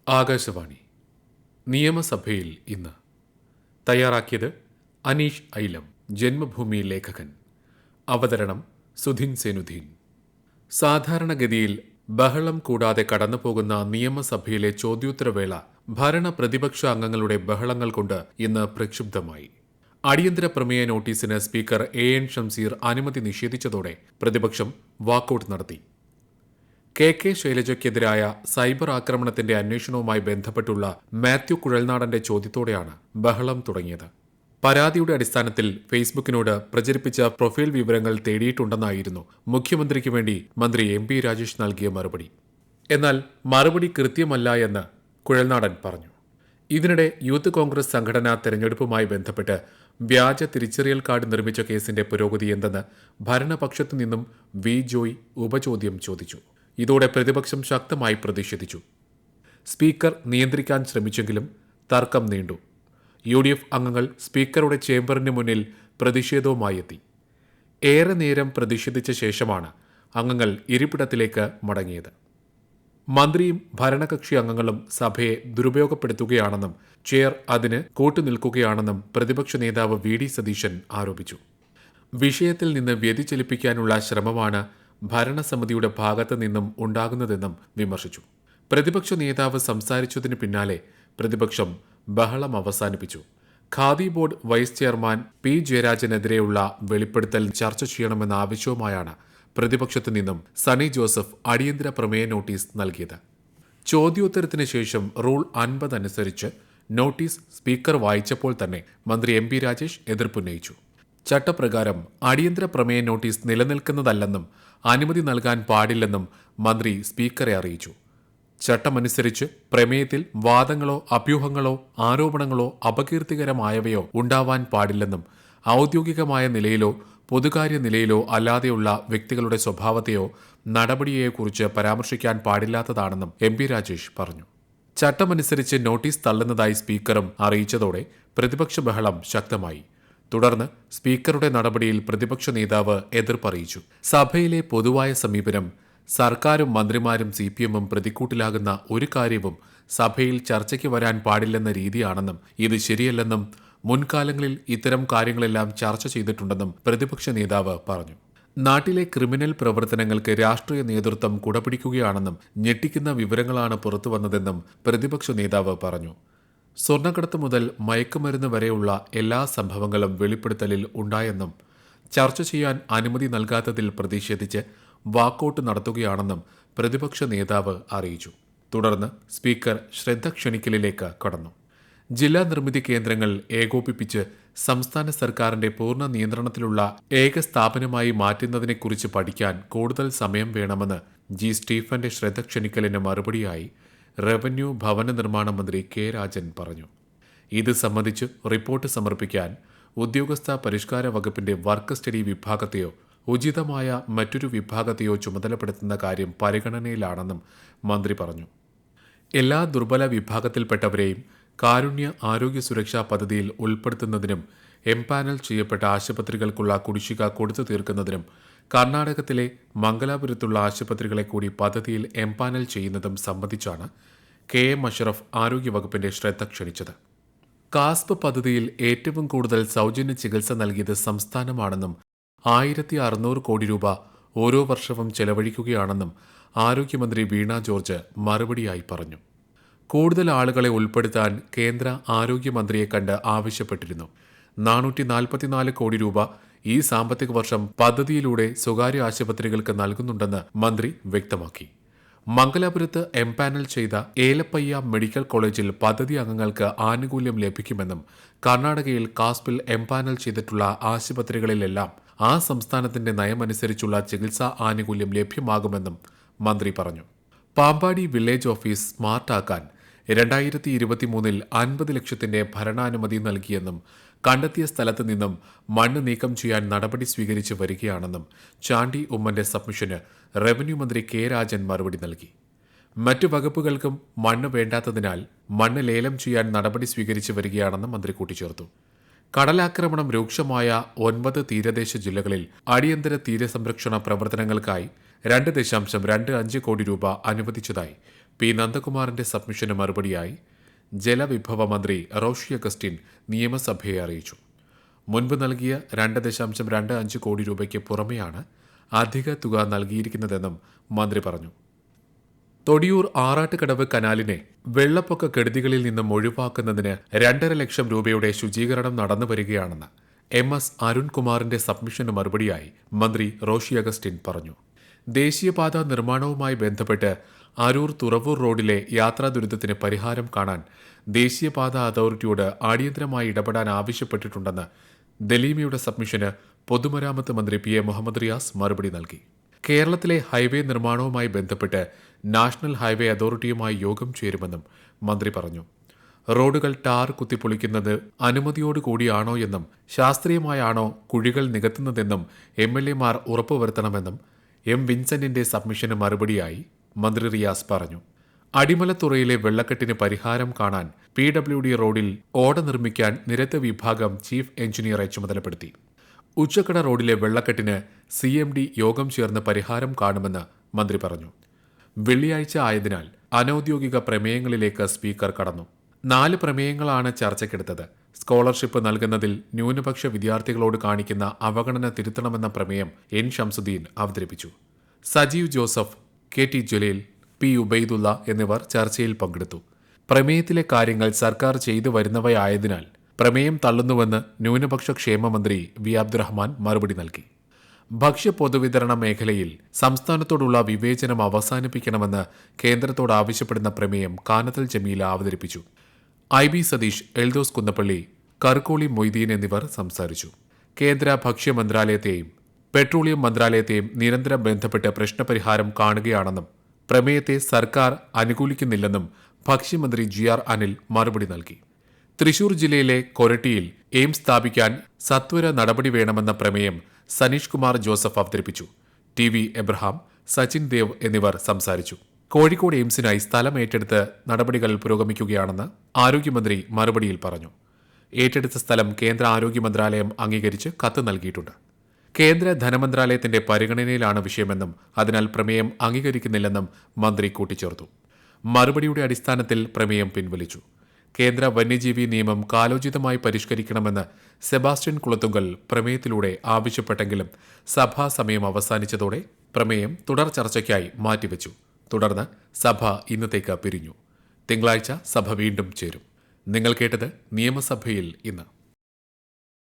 ആകാശവാണി നിയമസഭയിൽ ഇന്ന് തയ്യാറാക്കിയത് അനീഷ് ഐലം. ജന്മഭൂമി ലേഖകൻ. അവതരണം സുധിൻ സെനുദ്ദീൻ. സാധാരണഗതിയിൽ ബഹളം കൂടാതെ കടന്നുപോകുന്ന നിയമസഭയിലെ ചോദ്യോത്തരവേള ഭരണ പ്രതിപക്ഷ അംഗങ്ങളുടെ ബഹളങ്ങൾ കൊണ്ട് ഇന്ന് പ്രക്ഷുബ്ധമായി. അടിയന്തര പ്രമേയ നോട്ടീസിന് സ്പീക്കർ എൻ ഷംസീർ അനുമതി നിഷേധിച്ചതോടെ പ്രതിപക്ഷം വാക്കൌട്ട് നടത്തി. കെ ശൈലജയ്ക്കെതിരായ സൈബർ ആക്രമണത്തിന്റെ അന്വേഷണവുമായി ബന്ധപ്പെട്ടുള്ള മാത്യു കുഴൽനാടന്റെ ചോദ്യത്തോടെയാണ് ബഹളം തുടങ്ങിയത്. പരാതിയുടെ അടിസ്ഥാനത്തിൽ ഫേസ്ബുക്കിനോട് പ്രചരിപ്പിച്ച പ്രൊഫൈൽ വിവരങ്ങൾ തേടിയിട്ടുണ്ടെന്നായിരുന്നു മുഖ്യമന്ത്രിക്ക് വേണ്ടി മന്ത്രി എം.പി. രാജേഷ് നൽകിയ മറുപടി. എന്നാൽ മറുപടി കൃത്യമല്ല എന്ന് കുഴൽനാടൻ പറഞ്ഞു. ഇതിനിടെ യൂത്ത് കോൺഗ്രസ് സംഘടനാ തെരഞ്ഞെടുപ്പുമായി ബന്ധപ്പെട്ട് വ്യാജ തിരിച്ചറിയൽ കാർഡ് നിർമ്മിച്ച കേസിന്റെ പുരോഗതി എന്തെന്ന് ഭരണപക്ഷത്തു നിന്നും വി ജോയ് ഉപചോദ്യം ചോദിച്ചു. ഇതോടെ പ്രതിപക്ഷം ശക്തമായി പ്രതിഷേധിച്ചു. സ്പീക്കർ നിയന്ത്രിക്കാൻ ശ്രമിച്ചെങ്കിലും തർക്കം നീണ്ടു. UDF അംഗങ്ങൾ സ്പീക്കറുടെ ചേംബറിന് മുന്നിൽ പ്രതിഷേധവുമായി എത്തി. ഏറെ നേരം പ്രതിഷേധിച്ച ശേഷമാണ് അംഗങ്ങൾ ഇരിപ്പിടത്തിലേക്ക് മടങ്ങിയത്. മന്ത്രിയും ഭരണകക്ഷി അംഗങ്ങളും സഭയെ ദുരുപയോഗപ്പെടുത്തുകയാണെന്നും ചെയർ അതിന് കൂട്ടുനിൽക്കുകയാണെന്നും പ്രതിപക്ഷ നേതാവ് വി.ഡി. സതീശൻ ആരോപിച്ചു. വിഷയത്തിൽ നിന്ന് വ്യതിചലിപ്പിക്കാനുള്ള ശ്രമമാണ് ഭരണസമിതിയുടെ ഭാഗത്തു നിന്നും ഉണ്ടാകുന്നതെന്നും വിമർശിച്ചു. പ്രതിപക്ഷ നേതാവ് സംസാരിച്ചതിന് പിന്നാലെ പ്രതിപക്ഷം ബഹളം അവസാനിപ്പിച്ചു. Khadi board vice chairman P ജയരാജനെതിരെയുള്ള വെളിപ്പെടുത്തൽ ചർച്ച ചെയ്യണമെന്ന ആവശ്യവുമായാണ് പ്രതിപക്ഷത്തു നിന്നും സണ്ണി ജോസഫ് അടിയന്തര പ്രമേയ നോട്ടീസ് നൽകിയത്. ചോദ്യോത്തരത്തിന് ശേഷം റൂൾ 50 അനുസരിച്ച് നോട്ടീസ് സ്പീക്കർ വായിച്ചപ്പോൾ തന്നെ മന്ത്രി എം.പി. രാജേഷ് എതിർപ്പുന്നയിച്ചു. ചട്ടപ്രകാരം അടിയന്തര പ്രമേയ നോട്ടീസ് നിലനിൽക്കുന്നതല്ലെന്നും അനുമതി നൽകാൻ പാടില്ലെന്നും മന്ത്രി സ്പീക്കറെ അറിയിച്ചു. ചട്ടമനുസരിച്ച് പ്രമേയത്തിൽ വാദങ്ങളോ അഭ്യൂഹങ്ങളോ ആരോപണങ്ങളോ അപകീർത്തികരമായവയോ ഉണ്ടാവാൻ പാടില്ലെന്നും ഔദ്യോഗികമായ നിലയിലോ പൊതുകാര്യ നിലയിലോ അല്ലാതെയുള്ള വ്യക്തികളുടെ സ്വഭാവത്തെയോ നടപടിയെക്കുറിച്ച് പരാമർശിക്കാൻ പാടില്ലാത്തതാണെന്നും എം.പി. രാജേഷ് പറഞ്ഞു. ചട്ടമനുസരിച്ച് നോട്ടീസ് തള്ളുന്നതായി സ്പീക്കറും അറിയിച്ചതോടെ പ്രതിപക്ഷ ബഹളം ശക്തമായി. തുടർന്ന് സ്പീക്കറുടെ നടപടിയിൽ പ്രതിപക്ഷ നേതാവ് എതിർപ്പറിയിച്ചു. സഭയിലെ പൊതുവായ സമീപനം സർക്കാരും മന്ത്രിമാരും CPM-ഉം പ്രതിക്കൂട്ടിലാകുന്ന ഒരു കാര്യവും സഭയിൽ ചർച്ചയ്ക്ക് വരാൻ പാടില്ലെന്ന രീതിയാണെന്നും ഇത് ശരിയല്ലെന്നും മുൻകാലങ്ങളിൽ ഇത്തരം കാര്യങ്ങളെല്ലാം ചർച്ച ചെയ്തിട്ടുണ്ടെന്നും പ്രതിപക്ഷ നേതാവ് പറഞ്ഞു. നാട്ടിലെ ക്രിമിനൽ പ്രവർത്തനങ്ങൾക്ക് രാഷ്ട്രീയ നേതൃത്വം കുടപിടിക്കുകയാണെന്നും ഞെട്ടിക്കുന്ന വിവരങ്ങളാണ് പുറത്തുവന്നതെന്നും പ്രതിപക്ഷ നേതാവ് പറഞ്ഞു. സ്വർണ്ണക്കടത്ത് മുതൽ മയക്കുമരുന്ന് വരെയുള്ള എല്ലാ സംഭവങ്ങളും വെളിപ്പെടുത്തലിൽ ഉണ്ടായെന്നും ചർച്ച ചെയ്യാൻ അനുമതി നൽകാത്തതിൽ പ്രതിഷേധിച്ച് വാക്കൌട്ട് നടത്തുകയാണെന്നും പ്രതിപക്ഷ നേതാവ് അറിയിച്ചു. തുടർന്ന് സ്പീക്കർ ശ്രദ്ധ ക്ഷണിക്കലിലേക്ക് കടന്നു. ജില്ലാ നിർമ്മിതി കേന്ദ്രങ്ങൾ ഏകോപിപ്പിച്ച് സംസ്ഥാന സർക്കാരിന്റെ പൂർണ്ണ നിയന്ത്രണത്തിലുള്ള ഏക സ്ഥാപനമായി മാറ്റുന്നതിനെക്കുറിച്ച് പഠിക്കാൻ കൂടുതൽ സമയം വേണമെന്ന് ജി. സ്റ്റീഫന്റെ ശ്രദ്ധ ക്ഷണിക്കലിന് മറുപടിയായി റവന്യൂ ഭവന നിർമ്മാണ മന്ത്രി കെ. രാജൻ പറഞ്ഞു. ഇത് സംബന്ധിച്ച് റിപ്പോർട്ട് സമർപ്പിക്കാൻ ഉദ്യോഗസ്ഥ പരിഷ്കാര വകുപ്പിന്റെ വർക്ക് സ്റ്റഡി വിഭാഗത്തെയോ ഉചിതമായ മറ്റൊരു വിഭാഗത്തെയോ ചുമതലപ്പെടുത്തുന്ന കാര്യം പരിഗണനയിലാണെന്നും മന്ത്രി പറഞ്ഞു. എല്ലാ ദുർബല വിഭാഗത്തിൽപ്പെട്ടവരെയും കാരുണ്യ ആരോഗ്യ സുരക്ഷാ പദ്ധതിയിൽ ഉൾപ്പെടുത്തുന്നതിനും എംപാനൽ ചെയ്യപ്പെട്ട ആശുപത്രികൾക്കുള്ള കുടിശ്ശിക കൊടുത്തു തീർക്കുന്നതിനും കർണാടകത്തിലെ മംഗലാപുരത്തുള്ള ആശുപത്രികളെ കൂടി പദ്ധതിയിൽ എംപാനൽ ചെയ്യുന്നതും സംബന്ധിച്ചാണ് KM അഷ്റഫ് ആരോഗ്യവകുപ്പിന്റെ ശ്രദ്ധ ക്ഷണിച്ചത്. കാസ്പ് പദ്ധതിയിൽ ഏറ്റവും കൂടുതൽ സൗജന്യ ചികിത്സ നൽകിയത് സംസ്ഥാനമാണെന്നും 1600 കോടി രൂപ ഓരോ വർഷവും ചെലവഴിക്കുകയാണെന്നും ആരോഗ്യമന്ത്രി വീണ ജോർജ് മറുപടിയായി പറഞ്ഞു. കൂടുതൽ ആളുകളെ ഉൾപ്പെടുത്താൻ കേന്ദ്ര ആരോഗ്യമന്ത്രിയെ കണ്ട് ആവശ്യപ്പെട്ടിരുന്നു. 444 കോടി രൂപ ഈ സാമ്പത്തിക വർഷം പദ്ധതിയിലൂടെ സ്വകാര്യ ആശുപത്രികൾക്ക് നൽകുന്നുണ്ടെന്ന് മന്ത്രി വ്യക്തമാക്കി. മംഗലാപുരത്ത് എംപാനൽ ചെയ്ത ഏലപ്പയ്യ മെഡിക്കൽ കോളേജിൽ പദ്ധതി അംഗങ്ങൾക്ക് ആനുകൂല്യം ലഭിക്കുമെന്നും കർണാടകയിൽ കാസ്പിൽ എംപാനൽ ചെയ്തിട്ടുള്ള ആശുപത്രികളിലെല്ലാം ആ സംസ്ഥാനത്തിന്റെ നയമനുസരിച്ചുള്ള ചികിത്സാ ആനുകൂല്യം ലഭ്യമാകുമെന്നും മന്ത്രി പറഞ്ഞു. പാമ്പാടി വില്ലേജ് ഓഫീസ് സ്മാർട്ടാക്കാൻ 2023 50 ലക്ഷത്തിന്റെ ഭരണാനുമതി നൽകിയെന്നും കണ്ടെത്തിയ സ്ഥലത്ത് നിന്നും മണ്ണ് നീക്കം ചെയ്യാൻ നടപടി സ്വീകരിച്ചു വരികയാണെന്നും ചാണ്ടി ഉമ്മന്റെ സബ്മിഷന് റവന്യൂ മന്ത്രി കെ. രാജൻ മറുപടി നൽകി. മറ്റു വകുപ്പുകൾക്കും മണ്ണ് വേണ്ടാത്തതിനാൽ മണ്ണ് ലേലം ചെയ്യാൻ നടപടി സ്വീകരിച്ചു വരികയാണെന്നും മന്ത്രി കൂട്ടിച്ചേർത്തു. കടലാക്രമണം രൂക്ഷമായ 9 തീരദേശ ജില്ലകളിൽ അടിയന്തര തീരസംരക്ഷണ പ്രവർത്തനങ്ങൾക്കായി 2.25 കോടി രൂപ അനുവദിച്ചതായി പി നന്ദകുമാറിന്റെ സബ്മിഷന് മറുപടിയായി ജലവിഭവ മന്ത്രി റോഷി അഗസ്റ്റിൻ നിയമസഭയെ അറിയിച്ചു. മുൻപ് നൽകിയ 2.25 കോടി രൂപയ്ക്ക് പുറമെയാണ് അധിക തുക നൽകിയിരിക്കുന്നതെന്നും മന്ത്രി പറഞ്ഞു. തൊടിയൂർ ആറാട്ടുകടവ് കനാലിനെ വെള്ളപ്പൊക്ക കെടുതികളിൽ നിന്നും ഒഴിവാക്കുന്നതിന് 2.5 ലക്ഷം രൂപയുടെ ശുചീകരണം നടന്നുവരികയാണെന്ന് MS അരുൺകുമാറിന്റെ സബ്മിഷന് മറുപടിയായി മന്ത്രി റോഷി അഗസ്റ്റിൻ പറഞ്ഞു. ദേശീയപാത നിർമ്മാണവുമായി ബന്ധപ്പെട്ട് അരൂർ തുറവൂർ റോഡിലെ യാത്രാ ദുരിതത്തിന് പരിഹാരം കാണാൻ ദേശീയപാത അതോറിറ്റിയോട് അടിയന്തരമായി ഇടപെടാൻ ആവശ്യപ്പെട്ടിട്ടുണ്ടെന്ന് ദലീമയുടെ സബ്മിഷന് പൊതുമരാമത്ത് മന്ത്രി PA മുഹമ്മദ് റിയാസ് മറുപടി നൽകി. കേരളത്തിലെ ഹൈവേ നിർമ്മാണവുമായി ബന്ധപ്പെട്ട് നാഷണൽ ഹൈവേ അതോറിറ്റിയുമായി യോഗം ചേരുമെന്നും മന്ത്രി പറഞ്ഞു. റോഡുകൾ ടാർ കുത്തിപ്പൊളിക്കുന്നത് അനുമതിയോടുകൂടിയാണോ എന്നും ശാസ്ത്രീയമായാണോ കുഴികൾ നികത്തുന്നതെന്നും MLA മാർ ഉറപ്പുവരുത്തണമെന്നും M വിൻസെന്റിന്റെ സബ്മിഷന് മറുപടിയായി മന്ത്രി റിയാസ് പറഞ്ഞു. അടിമലത്തുറയിലെ വെള്ളക്കെട്ടിന് പരിഹാരം കാണാൻ PWD റോഡിൽ ഓട നിർമ്മിക്കാൻ നിരത്ത് വിഭാഗം ചീഫ് എഞ്ചിനീയറെ ചുമതലപ്പെടുത്തി. ഉച്ചക്കട റോഡിലെ വെള്ളക്കെട്ടിന് CMD യോഗം ചേർന്ന് പരിഹാരം കാണുമെന്ന് മന്ത്രി പറഞ്ഞു. വെള്ളിയാഴ്ച ആയതിനാൽ അനൌദ്യോഗിക പ്രമേയങ്ങളിലേക്ക് സ്പീക്കർ കടന്നു. 4 പ്രമേയങ്ങളാണ് ചർച്ചയ്ക്കെടുത്തത്. സ്കോളർഷിപ്പ് നൽകുന്നതിൽ ന്യൂനപക്ഷ വിദ്യാർത്ഥികളോട് കാണിക്കുന്ന അവഗണന തിരുത്തണമെന്ന പ്രമേയം N ഷംസുദ്ദീൻ അവതരിപ്പിച്ചു. Sajeev Joseph, KT Jaleel, P Ubaidullah എന്നിവർ ചർച്ചയിൽ പങ്കെടുത്തു. പ്രമേയത്തിലെ കാര്യങ്ങൾ സർക്കാർ ചെയ്തു വരുന്നവയായതിനാൽ പ്രമേയം തള്ളുന്നുവെന്ന് ന്യൂനപക്ഷ ക്ഷേമ മന്ത്രി V അബ്ദുറഹ്മാൻ മറുപടി നൽകി. ഭക്ഷ്യ പൊതുവിതരണ മേഖലയിൽ സംസ്ഥാനത്തോടുള്ള വിവേചനം അവസാനിപ്പിക്കണമെന്ന് കേന്ദ്രത്തോട് ആവശ്യപ്പെടുന്ന പ്രമേയം കാനത്തിൽ ജമീല അവതരിപ്പിച്ചു. IB സതീഷ്, എൽദോസ് കുന്നപ്പള്ളി, കർക്കോളി മൊയ്തീൻ എന്നിവർ സംസാരിച്ചു. കേന്ദ്ര ഭക്ഷ്യ മന്ത്രാലയത്തെയും പെട്രോളിയം മന്ത്രാലയത്തെയും നിരന്തരം ബന്ധപ്പെട്ട് പ്രശ്നപരിഹാരം കാണുകയാണെന്നും പ്രമേയത്തെ സർക്കാർ അനുകൂലിക്കുന്നില്ലെന്നും ഭക്ഷ്യമന്ത്രി GR അനിൽ മറുപടി നൽകി. തൃശൂർ ജില്ലയിലെ കൊരട്ടിയിൽ എയിംസ് സ്ഥാപിക്കാൻ സത്വര നടപടി വേണമെന്ന പ്രമേയം സനീഷ് കുമാർ ജോസഫ് അവതരിപ്പിച്ചു. TV എബ്രഹാം, സച്ചിൻ ദേവ് എന്നിവർ സംസാരിച്ചു. കോഴിക്കോട് എയിംസിനായി സ്ഥലം ഏറ്റെടുത്ത് നടപടികൾ പുരോഗമിക്കുകയാണെന്ന് ആരോഗ്യമന്ത്രി മറുപടിയിൽ പറഞ്ഞു. ഏറ്റെടുത്ത സ്ഥലം കേന്ദ്ര ആരോഗ്യ മന്ത്രാലയം അംഗീകരിച്ച് കത്ത് നൽകിയിട്ടുണ്ട്. കേന്ദ്ര ധനമന്ത്രാലയത്തിന്റെ പരിഗണനയിലാണ് വിഷയമെന്നും അതിനാൽ പ്രമേയം അംഗീകരിക്കുന്നില്ലെന്നും മന്ത്രി കൂട്ടിച്ചേർത്തു. മറുപടിയുടെ അടിസ്ഥാനത്തിൽ പ്രമേയം പിൻവലിച്ചു. കേന്ദ്ര വന്യജീവി നിയമം കാലോചിതമായി പരിഷ്കരിക്കണമെന്ന് സെബാസ്റ്റ്യൻ കുളത്തുങ്കൽ പ്രമേയത്തിലൂടെ ആവശ്യപ്പെട്ടെങ്കിലും സഭാ സമയം അവസാനിച്ചതോടെ പ്രമേയം തുടർ ചർച്ചയ്ക്കായി മാറ്റിവെച്ചു. തുടർന്ന് സഭ ഇന്നത്തേക്ക് പിരിഞ്ഞു. തിങ്കളാഴ്ച സഭ വീണ്ടും ചേരും. നിങ്ങൾ കേട്ടത് നിയമസഭയിൽ ഇന്ന്.